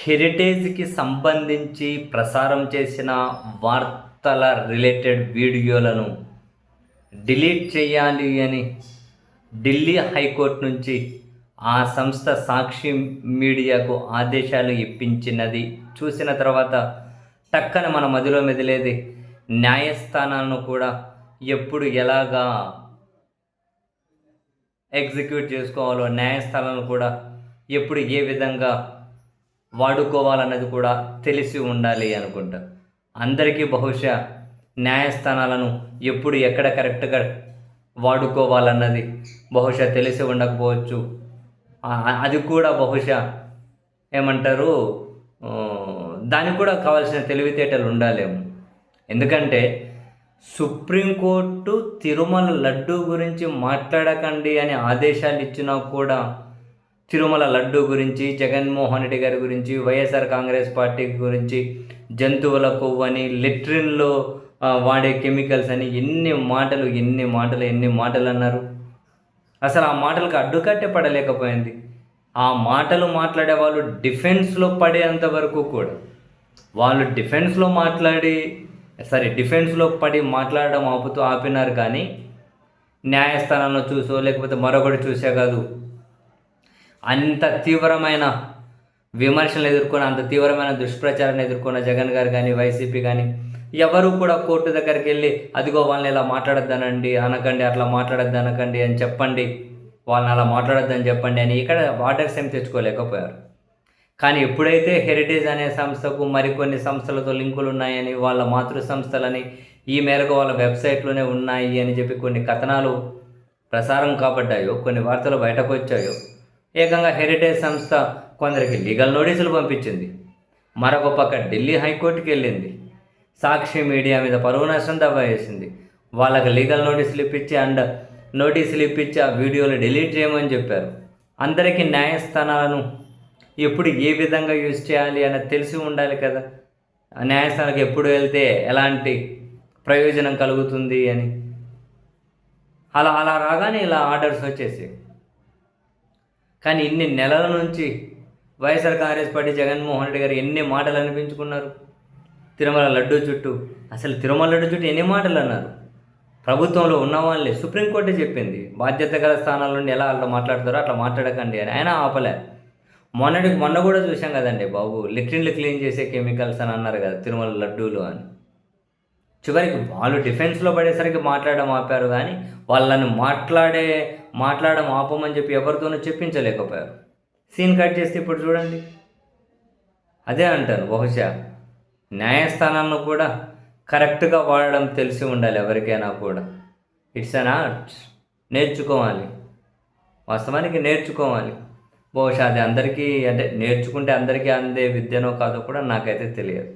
హెరిటేజ్‌కి సంబంధించి ప్రసారం చేసిన వార్తల రిలేటెడ్ వీడియోలను డిలీట్ చేయాలి అని ఢిల్లీ హైకోర్టు నుంచి ఆ సంస్థ సాక్షి మీడియాకు ఆదేశాలు ఇప్పించినది చూసిన తర్వాత టక్కన మన మదిలో మెదిలేది న్యాయస్థానాలను కూడా ఎప్పుడు ఎలాగా ఎగ్జిక్యూట్ చేసుకోవాలో, న్యాయస్థానాలను కూడా ఎప్పుడు ఏ విధంగా వాడుకోవాలన్నది కూడా తెలిసి ఉండాలి అనుకుంటా. అందరికీ బహుశా న్యాయస్థానాలను ఎప్పుడు ఎక్కడ కరెక్ట్గా వాడుకోవాలన్నది బహుశా తెలిసి ఉండకపోవచ్చు. అది కూడా బహుశా ఏమంటారు, దానికి కూడా కావాల్సిన తెలివితేటలు ఉండాలేమో. ఎందుకంటే సుప్రీంకోర్టు తిరుమల లడ్డూ గురించి మాట్లాడకండి అని ఆదేశాలు ఇచ్చినా కూడా తిరుమల లడ్డు గురించి, జగన్మోహన్ రెడ్డి గారి గురించి, వైఎస్ఆర్ కాంగ్రెస్ పార్టీ గురించి, జంతువుల కొవ్వని, లెట్రిన్లో వాడే కెమికల్స్ అని ఎన్ని మాటలు అన్నారు. అసలు ఆ మాటలకు అడ్డుకట్టే పడలేకపోయింది. ఆ మాటలు మాట్లాడే వాళ్ళు డిఫెన్స్లో పడేంత వరకు కూడా వాళ్ళు డిఫెన్స్లో పడి మాట్లాడడం ఆపినారు. కానీ న్యాయస్థానంలో చూసో లేకపోతే మరొకటి చూసే కాదు, అంత తీవ్రమైన విమర్శలు ఎదుర్కొన్న, అంత తీవ్రమైన దుష్ప్రచారాన్ని ఎదుర్కొన్న జగన్ గారు కానీ, వైసీపీ కానీ ఎవరు కూడా కోర్టు దగ్గరికి వెళ్ళి అదిగో వాళ్ళని ఇలా మాట్లాడొద్దనండి అనకండి, అట్లా మాట్లాడొద్దు అనకండి అని చెప్పండి, వాళ్ళని అలా మాట్లాడొద్దని చెప్పండి అని ఇక్కడ ఆర్డర్స్ ఏం తెచ్చుకోలేకపోయారు. కానీ ఎప్పుడైతే హెరిటేజ్ అనే సంస్థకు మరికొన్ని సంస్థలతో లింకులు ఉన్నాయని, వాళ్ళ మాతృ సంస్థలని ఈ మేరకు వాళ్ళ వెబ్సైట్లోనే ఉన్నాయి అని చెప్పి కొన్ని కథనాలు ప్రసారం కాబడ్డాయో, కొన్ని వార్తలు బయటకు వచ్చాయో, ఏకంగా హెరిటేజ్ సంస్థ కొందరికి లీగల్ నోటీసులు పంపించింది. మరొక పక్క ఢిల్లీ హైకోర్టుకి వెళ్ళింది. సాక్షి మీడియా మీద పరువు నష్టం దావా వేసింది. వాళ్ళకి లీగల్ నోటీసులు ఇప్పించి ఆ వీడియోలు డిలీట్ చేయమని చెప్పారు. అందరికీ న్యాయస్థానాలను ఎప్పుడు ఏ విధంగా యూజ్ చేయాలి అన్నది తెలిసి ఉండాలి కదా. న్యాయస్థానానికి ఎప్పుడు వెళ్తే ఎలాంటి ప్రయోజనం కలుగుతుంది అని. అలా రాగానే ఇలా ఆర్డర్స్ వచ్చేసి. కానీ ఇన్ని నెలల నుంచి వైఎస్ఆర్ కాంగ్రెస్ పార్టీ, జగన్మోహన్ రెడ్డి గారు ఎన్ని మాటలు అనిపించుకున్నారు తిరుమల లడ్డూ చుట్టూ. అసలు తిరుమల లడ్డు చుట్టూ ఎన్ని మాటలు అన్నారు. ప్రభుత్వంలో ఉన్నవాళ్ళే, సుప్రీంకోర్టే చెప్పింది బాధ్యత గల స్థానాల నుండి ఎలా అట్లా మాట్లాడతారో అట్లా మాట్లాడకండి అని. ఆయన ఆపలే. మొన్న కూడా చూసాం కదండి బాబు, లిట్రిన్లు క్లీన్ చేసే కెమికల్స్ అని అన్నారు కదా తిరుమల లడ్డూలు అని. చివరికి వాళ్ళు డిఫెన్స్లో పడేసరికి మాట్లాడడం ఆపారు. కానీ వాళ్ళని మాట్లాడడం ఆపమని చెప్పి ఎవరితోనూ చెప్పించలేకపోయారు. సీన్ కట్ చేస్తే ఇప్పుడు చూడండి. అదే అంటాను, బహుశా న్యాయస్థానాలను కూడా కరెక్ట్గా వాడడం తెలిసి ఉండాలి ఎవరికైనా కూడా. ఇట్స్ అన్ ఆర్ట్, నేర్చుకోవాలి, వాస్తవానికి నేర్చుకోవాలి. బహుశా అది అందరికీ, అంటే నేర్చుకుంటే అందరికీ అందే విద్యనో కాదో కూడా నాకైతే తెలియదు.